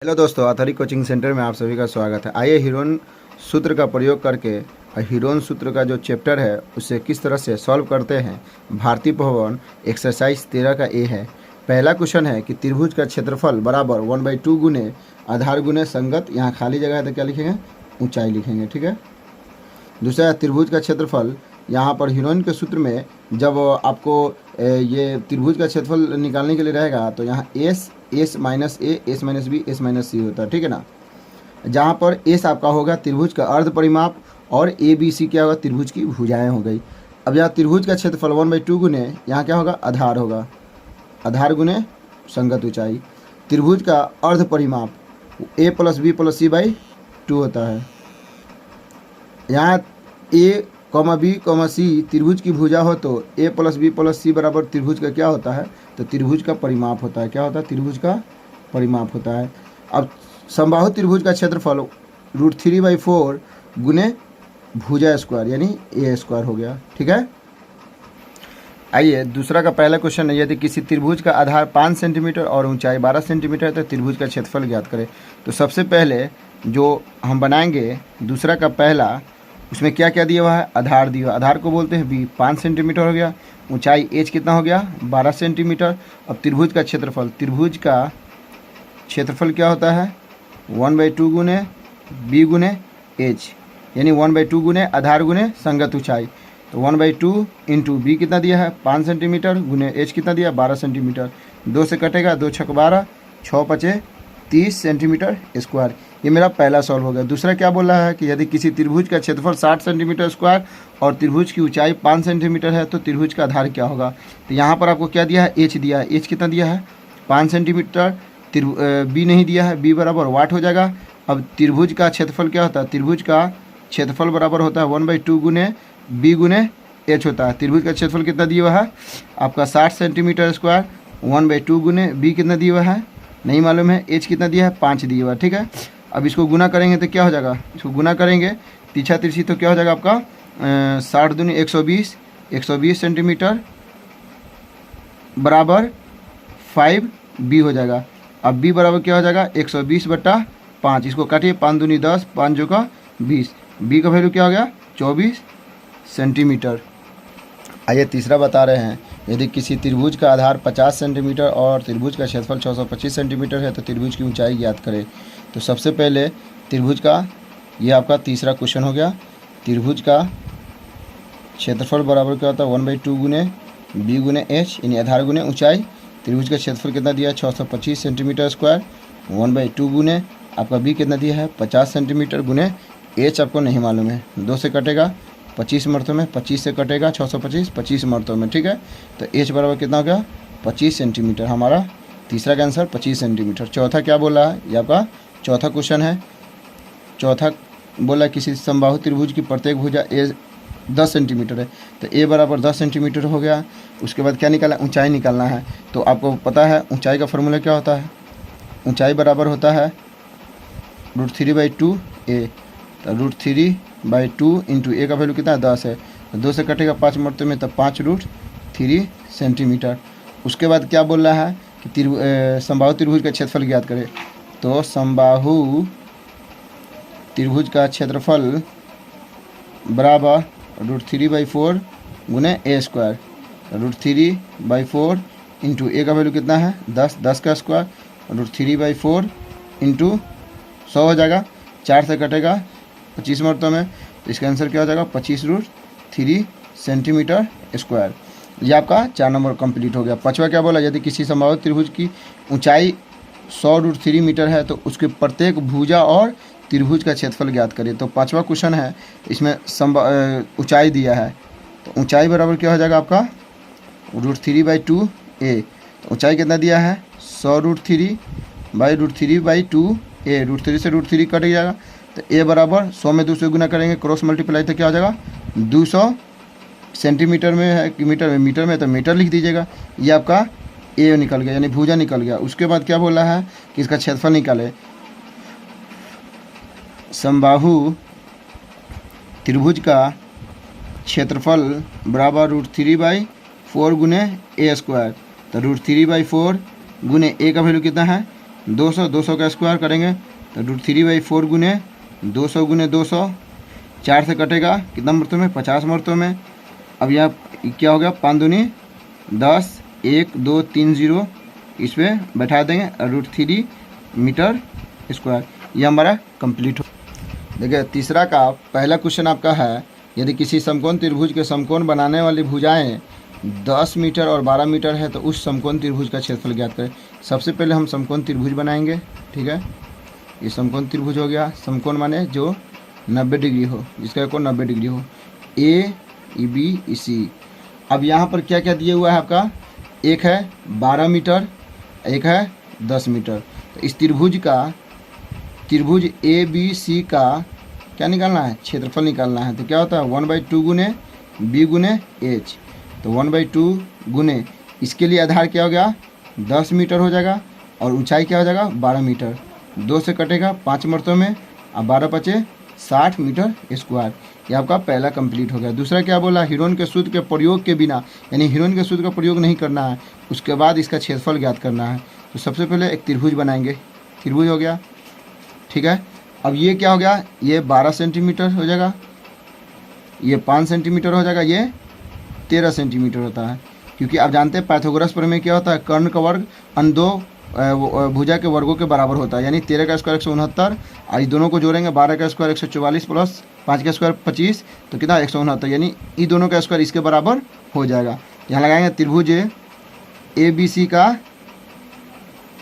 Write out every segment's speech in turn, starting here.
Hello दोस्तों, Athri coaching centre में आप सभी का स्वागत है। आइए हीरोन सूत्र का प्रयोग करके हीरोन सूत्र का जो चैप्टर है उसे किस तरह से सॉल्व करते हैं। भारतीय भवन एक्सरसाइज 13 का ए है। पहला क्वेश्चन है कि त्रिभुज का क्षेत्रफल बराबर 1/2 गुने आधार गुने संगत, यहाँ खाली जगह है तो क्या लिखेंगे, ऊंचाई लिखेंगे, ठीक है। दूसरा है त्रिभुज का क्षेत्रफल, यहाँ पर हीरोइन के सूत्र में जब आपको ये त्रिभुज का क्षेत्रफल निकालने के लिए रहेगा तो यहाँ S minus A, S minus B, S minus C होता है, ठीक है ना। जहाँ पर एस आपका होगा त्रिभुज का अर्ध परिमाप और ए बी सी क्या होगा, त्रिभुज की भुजाएं हो गई। अब यहाँ त्रिभुज का क्षेत्रफल 1/2 गुने यहाँ क्या होगा, आधार होगा, आधार गुने संगत ऊंचाई। त्रिभुज का अर्ध परिमाप A plus B plus C by 2 होता है। यहाँ A comma B comma C त्रिभुज की भुजा हो तो A plus B plus C बराबर त्रिभुज का क्या होता है, तो त्रिभुज का परिमाप होता है। क्या होता है, त्रिभुज का परिमाप होता है। अब समबाहु त्रिभुज का क्षेत्रफल √3/4 गुने भुजा स्क्वायर यानी ए स्क्वायर हो गया, ठीक है। आइए दूसरा का पहला क्वेश्चन है, यदि किसी त्रिभुज का आधार 5 सेंटीमीटर और ऊंचाई 12 सेंटीमीटर है तो त्रिभुज का क्षेत्रफल ज्ञात करें। तो सबसे पहले जो हम बनाएंगे दूसरा का पहला, उसमें क्या क्या दिया हुआ है, आधार दिया हुआ। आधार को बोलते हैं बी, 5 सेंटीमीटर हो गया। ऊंचाई एच कितना हो गया, 12 सेंटीमीटर। अब त्रिभुज का क्षेत्रफल, त्रिभुज का क्षेत्रफल क्या होता है, 1/2 गुने बी गुने एच, यानी 1/2 गुने आधार गुने संगत ऊंचाई। तो 1/2 इंटू बी कितना दिया है, 5 सेंटीमीटर गुने एच कितना दिया, 12 सेंटीमीटर। 2 से कटेगा, 2 छक 12, 6 पचे 30 सेंटीमीटर स्क्वायर। ये मेरा पहला सॉल्व हो गया। दूसरा क्या बोल रहा है कि यदि किसी त्रिभुज का क्षेत्रफल 60 सेंटीमीटर स्क्वायर और त्रिभुज की ऊंचाई 5 सेंटीमीटर है तो त्रिभुज का आधार क्या होगा। तो यहाँ पर आपको क्या दिया है, एच दिया है। एच कितना दिया है, 5 सेंटीमीटर। बी नहीं दिया है, बी बराबर वाट हो जाएगा। अब त्रिभुज का क्षेत्रफल क्या होता है, त्रिभुज का क्षेत्रफल बराबर होता है 1/2 गुने बी गुने एच होता है। त्रिभुज का क्षेत्रफल कितना दिया हुआ है आपका 60 सेंटीमीटर स्क्वायर, 1/2 गुने बी कितना दिया हुआ है नहीं मालूम है, एच कितना दिया है 5 दिया हुआ है, ठीक है। अब इसको गुना करेंगे तो क्या हो जाएगा, इसको गुना करेंगे तीछा तिरछी तो क्या हो जाएगा आपका 60 दूनी 120 सेंटीमीटर बराबर 5 बी हो जाएगा। अब बी बराबर क्या हो जाएगा 120/5, इसको काटिए 5 दूनी 10, 5 जो का 20, बी का वैल्यू क्या हो गया 24 सेंटीमीटर। आइए तीसरा बता रहे हैं, यदि किसी त्रिभुज का आधार 50 सेंटीमीटर और त्रिभुज का क्षेत्रफल 625 सेंटीमीटर है तो त्रिभुज की ऊंचाई ज्ञात करें। तो सबसे पहले त्रिभुज का, ये आपका तीसरा क्वेश्चन हो गया। त्रिभुज का क्षेत्रफल बराबर क्या होता है 1/2 गुने बी गुने एच, यानी आधार गुने ऊंचाई। त्रिभुज का क्षेत्रफल कितना दिया है 625 सेंटीमीटर स्क्वायर, 1/2 गुने आपका बी कितना दिया है 50 सेंटीमीटर गुने एच आपको नहीं मालूम है। 2 से कटेगा 25 मरतों में, 25 से कटेगा 625, 25 मरतों में, ठीक है। तो एच बराबर कितना हो गया 25 सेंटीमीटर। हमारा तीसरा का आंसर 25 सेंटीमीटर। चौथा क्या बोला है, ये आपका चौथा क्वेश्चन है। चौथा बोला किसी समबाहु त्रिभुज की प्रत्येक भुजा ए 10 सेंटीमीटर है तो ए बराबर 10 सेंटीमीटर हो गया। उसके बाद क्या निकालना, ऊंचाई निकालना है। तो आपको पता है ऊंचाई का फॉर्मूला क्या होता है, ऊंचाई बराबर होता है √3/2 ए। तो √3/2 इंटू ए का वैल्यू कितना है 10 है, तो 2 से कटेगा 5 मरतबे में, तब 5√3 सेंटीमीटर। उसके बाद क्या बोल रहा है कि समबाहु त्रिभुज का क्षेत्रफल ज्ञात करें। तो समबाहु त्रिभुज का क्षेत्रफल बराबर √3/4 गुने ए स्क्वायर, √3/4 इंटू ए का वैल्यू कितना है 10 का स्क्वायर, √3/4 इंटू 100 हो जाएगा, 4 से कटेगा 25 मरतों में, तो इसका आंसर क्या हो जाएगा 25√3 सेंटीमीटर स्क्वायर। ये आपका 4 नंबर कंप्लीट हो गया। पाँचवा क्या बोला, यदि किसी समबाहु त्रिभुज की ऊंचाई 100√3 मीटर है तो उसके प्रत्येक भुजा और त्रिभुज का क्षेत्रफल ज्ञात करें। तो पाँचवा क्वेश्चन है, इसमें ऊंचाई दिया है, तो ऊंचाई बराबर क्या हो जाएगा आपका √3/2 ए। तो ऊंचाई कितना दिया है 100√3/2 ए, √3 से √3 कट जाएगा, तो ए बराबर 100 में 2 से गुना करेंगे, क्रॉस मल्टीप्लाई तो क्या हो जाएगा 200 सेंटीमीटर में है कि मीटर में तो मीटर लिख दीजिएगा। ये आपका ए निकल गया यानी भुजा निकल गया। उसके बाद क्या बोला है कि इसका क्षेत्रफल निकाले। समबाहु त्रिभुज का क्षेत्रफल बराबर √3/4 गुने ए स्क्वायर, तो √3/4 गुने ए का वैल्यू कितना है 200 का स्क्वायर करेंगे तो √3/4 गुने 200 गुने 200, 4 से कटेगा कितना मरतों में, 50 मरतों में। अब यह क्या हो गया, 5 दूनी 10, 1 2 3 0 इस पर बैठा देंगे √3 मीटर स्क्वायर। यह हमारा कंप्लीट हो। देखिए तीसरा का पहला क्वेश्चन आपका है, यदि किसी समकोण त्रिभुज के समकोण बनाने वाली भुजाएं 10 मीटर और 12 मीटर है तो उस समकोण त्रिभुज का क्षेत्रफल ज्ञात करें। सबसे पहले हम समकोण त्रिभुज बनाएंगे, ठीक है। ये समकोण त्रिभुज हो गया, समकोण माने जो 90 डिग्री हो, जिसका कोण 90 डिग्री हो, ए बी सी। अब यहाँ पर क्या क्या दिया हुआ है आपका, एक है 12 मीटर, एक है 10 मीटर। तो इस त्रिभुज ए बी सी का क्या निकालना है, क्षेत्रफल निकालना है। तो क्या होता है 1/2 गुने बी गुने एच। तो 1/2 गुने इसके लिए आधार क्या हो गया 10 मीटर हो जाएगा और ऊंचाई क्या हो जाएगा 12 मीटर। 2 से कटेगा 5 मरतों में, अब 12 बचे 60 मीटर स्क्वायर। ये आपका पहला कंप्लीट हो गया। दूसरा क्या बोला, हीरोन के सूत्र के प्रयोग के बिना, यानी हीरोन के सूत्र का प्रयोग नहीं करना है, उसके बाद इसका क्षेत्रफल ज्ञात करना है। तो सबसे पहले एक त्रिभुज बनाएंगे, त्रिभुज हो गया, ठीक है। अब ये क्या हो गया, ये 12 सेंटीमीटर हो जाएगा, ये 5 सेंटीमीटर हो जाएगा, ये 13 सेंटीमीटर होता है। क्योंकि आप जानते हैं पाइथागोरस प्रमेय क्या होता है, कर्ण का वर्ग अन्य दो भुजा के वर्गों के बराबर होता है। यानी 13 का स्क्वायर 169, और इस दोनों को जोड़ेंगे 12 का स्क्वायर 144 प्लस 5 का स्क्वायर 25, तो कितना 169, यानी इन दोनों का स्क्वायर इसके बराबर हो जाएगा। यहाँ लगाएंगे त्रिभुज ए बी सी का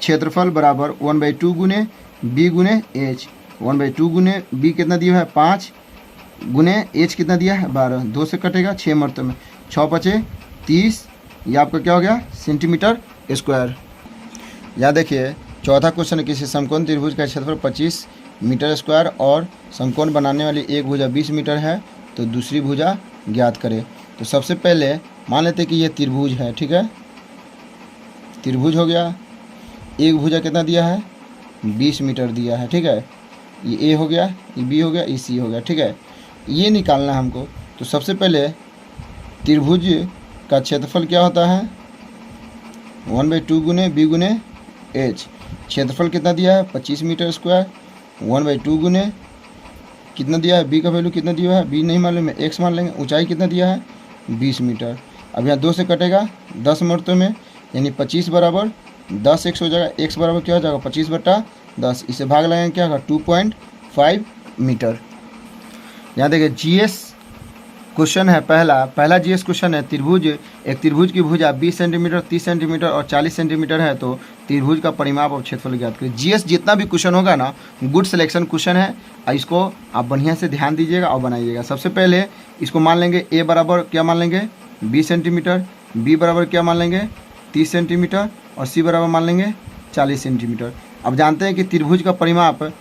क्षेत्रफल बराबर 1/2 गुने बी गुने एच। 1/2 गुने बी कितना दिया है 5 गुने एच कितना दिया है 12। 2 से कटेगा 6 मरतबे में, 6 बचे 30, ये आपका क्या हो गया सेंटीमीटर स्क्वायर। यहाँ देखिए चौथा क्वेश्चन, किसी समकोण त्रिभुज का क्षेत्रफल 25 मीटर स्क्वायर और समकोण बनाने वाली एक भुजा 20 मीटर है, तो दूसरी भुजा ज्ञात करें। तो सबसे पहले मान लेते कि ये त्रिभुज है, ठीक है, त्रिभुज हो गया। एक भुजा कितना दिया है 20 मीटर दिया है, ठीक है। ये ए हो गया, ये बी हो गया, ये सी हो गया, ठीक है। ये निकालना है हमको। तो सबसे पहले त्रिभुज का क्षेत्रफल क्या होता है 1/2 गुने बी गुने एच। क्षेत्रफल कितना दिया है 25 मीटर स्क्वायर, 1/2 गुने कितना दिया है, बी का वैल्यू कितना दिया है, बी नहीं मालूम है, एक्स मान लेंगे। ऊंचाई कितना दिया है 20 मीटर। अब यहाँ 2 से कटेगा 10 मरतों में, यानी 25 बराबर 10 एक्स हो जाएगा। एक्स बराबर क्या हो जाएगा 25/10, इसे भाग लगाएंगे क्या होगा 2.5 मीटर। यहाँ देखिए जीएस क्वेश्चन है, पहला जीएस क्वेश्चन है, त्रिभुज एक त्रिभुज की भुजा 20 सेंटीमीटर 30 सेंटीमीटर और 40 सेंटीमीटर है, तो त्रिभुज का परिमाप और क्षेत्रफल ज्ञात करें। जीएस जितना भी क्वेश्चन होगा ना, गुड सिलेक्शन क्वेश्चन है, इसको आप बढ़िया से ध्यान दीजिएगा और बनाइएगा। सबसे पहले इसको मान लेंगे ए बराबर क्या मान लेंगे 20 सेंटीमीटर, बी बराबर क्या मान लेंगे 30 सेंटीमीटर और सी बराबर मान लेंगे 40 सेंटीमीटर। अब जानते हैं कि त्रिभुज का परिमाप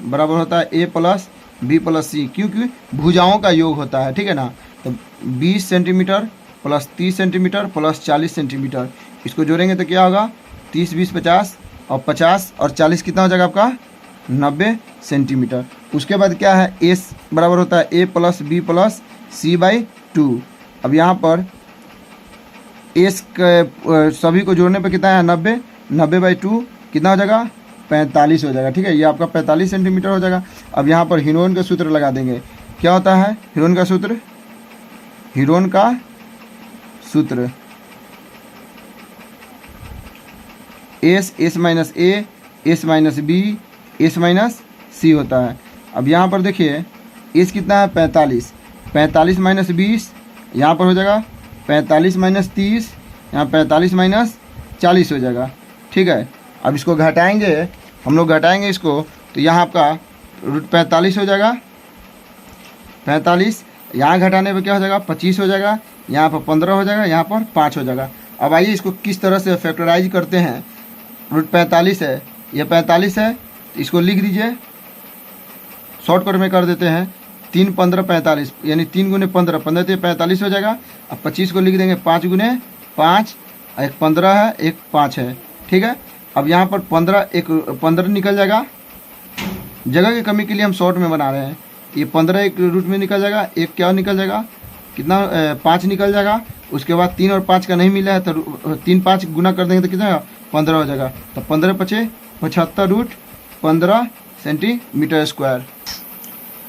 बराबर होता है ए प्लस बी प्लस सी, क्योंकि भुजाओं का योग होता है, ठीक है ना। तो 20 centimetre plus 30 centimetre plus 40 centimetre, इसको जोड़ेंगे तो क्या होगा 30 20 50 और 50 और 40 कितना हो जाएगा आपका 90 सेंटीमीटर। उसके बाद क्या है एस बराबर होता है ए प्लस बी प्लस सी/2। अब यहाँ पर एस सभी को जोड़ने पर कितना है 90/2 कितना हो जाएगा 45 हो जाएगा, ठीक है। ये आपका 45 सेंटीमीटर हो जाएगा। अब यहाँ पर हीरोन का सूत्र लगा देंगे। क्या होता है हीरोन का सूत्र, S minus A S minus B S minus C होता है। अब यहाँ पर देखिए एस कितना है 45 माइनस 20 यहाँ पर हो जाएगा 45 माइनस 30, यहाँ 45 माइनस 40 हो जाएगा, ठीक है। अब इसको घटाएंगे हम लोग, घटाएंगे इसको, तो यहाँ आपका √45 हो जाएगा, 45 यहाँ घटाने पे क्या हो जाएगा 25 हो जाएगा, यहाँ पर 15 हो जाएगा, यहाँ पर 5 हो जाएगा। अब आइए इसको किस तरह से फैक्टराइज करते हैं। √45 है, ये 45 है, इसको लिख दीजिए, शॉर्टकट में कर देते हैं 3 15 45, यानी 3 गुने 15 15 तो 45 हो जाएगा। अब 25 को लिख देंगे 5 गुने 5, एक 15 है एक 5 है, ठीक है। अब यहाँ पर 15 निकल जाएगा, जगह की कमी के लिए हम शॉर्ट में बना रहे हैं। ये 15 एक रूट में निकल जाएगा, एक क्या निकल जाएगा कितना 5 निकल जाएगा, उसके बाद 3 और 5 का नहीं मिला है तो 3 5 गुना कर देंगे तो कितना 15 हो जाएगा। तो 15 पचे 75 रूट 15 सेंटीमीटर स्क्वायर।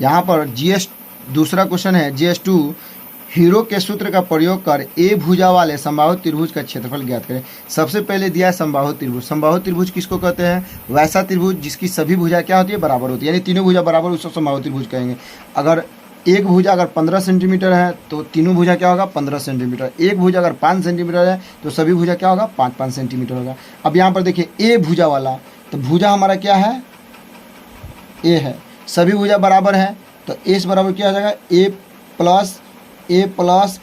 यहाँ पर दूसरा क्वेश्चन है GS2 हीरो के सूत्र का प्रयोग कर ए भुजा वाले समबाहु त्रिभुज का क्षेत्रफल ज्ञात करें। सबसे पहले दिया है समबाहु त्रिभुज। समबाहु त्रिभुज किसको कहते हैं? वैसा त्रिभुज जिसकी सभी भुजा क्या होती है? बराबर होती है, यानी तीनों भुजा बराबर, उसको समबाहु त्रिभुज कहेंगे। अगर एक भुजा अगर 15 सेंटीमीटर है तो तीनों भुजा क्या होगा? 15 सेंटीमीटर। एक भुजा अगर 5 सेंटीमीटर है तो सभी भुजा क्या होगा? 5-5 सेंटीमीटर होगा। अब यहाँ पर देखिए ए भुजा वाला, तो भुजा हमारा क्या है? ए है। सभी भुजा बराबर है तो ए बराबर क्या हो जाएगा? ए प्लस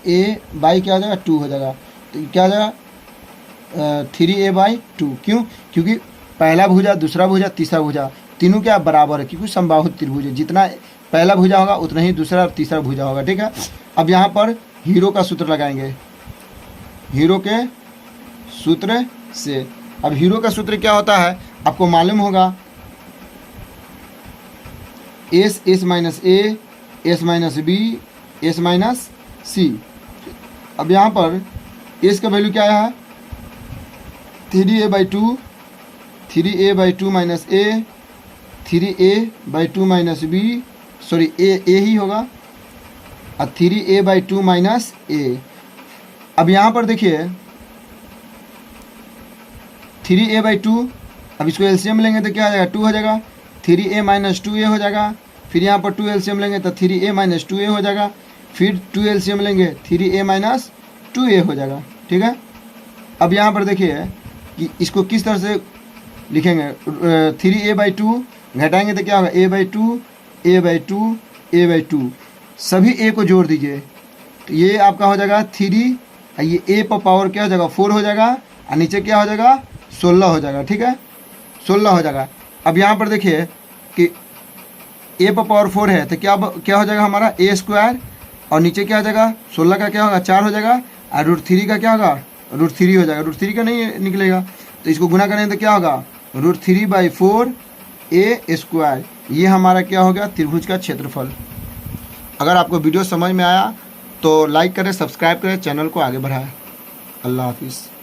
ए बाई क्या हो जाएगा? 2 हो जाएगा। तो क्या हो जाएगा? 3a/2। क्यों? क्योंकि पहला भुजा, दूसरा भुजा, तीसरा भुजा तीनों क्या बराबर है, क्योंकि समबाहु त्रिभुज है। जितना पहला भुजा होगा उतना ही दूसरा और तीसरा भुजा होगा। ठीक है। अब यहाँ पर हीरो का सूत्र लगाएंगे, हीरो के सूत्र से। अब हीरो का सूत्र क्या होता है आपको मालूम होगा? S minus A, S minus B, S minus C। अब यहाँ पर S का वैल्यू क्या है? 3a/2, 3a/2 minus A, 3a/2 minus B, sorry A ही होगा, और 3a/2 माइनस A। अब यहाँ पर देखिए 3a/2, अब इसको एलसीएम लेंगे तो क्या आ जाएगा? 2 हो जाएगा। 3a माइनस 2a हो जाएगा। फिर यहाँ पर 2 एलसीएम लेंगे तो 3a माइनस 2a हो जाएगा। फिर 2 एलसीएम लेंगे 3a माइनस 2a हो जाएगा। ठीक है। अब यहाँ पर देखिए कि इसको किस तरह से लिखेंगे? 3a/2 घटाएंगे तो क्या होगा? a/2 a/2 a/2, सभी a को जोड़ दीजिए तो ये आपका हो जाएगा 3, ये a पर पावर क्या हो जाएगा? 4 हो जाएगा, और नीचे क्या हो जाएगा? 16 हो जाएगा। ठीक है, 16 हो जाएगा। अब यहाँ पर देखिए कि a पर पावर 4 है तो क्या हो जाएगा हमारा? a², और नीचे क्या हो जाएगा? 16 का क्या होगा? 4 हो जाएगा, और √3 का क्या होगा? √3 हो जाएगा। √3 का नहीं निकलेगा तो इसको गुना करेंगे तो क्या होगा? √3/4 a²। ये हमारा क्या हो गया? त्रिभुज का क्षेत्रफल। अगर आपको वीडियो समझ में आया तो लाइक करें, सब्सक्राइब करें, चैनल को आगे बढ़ाएं। अल्लाह हाफिज़।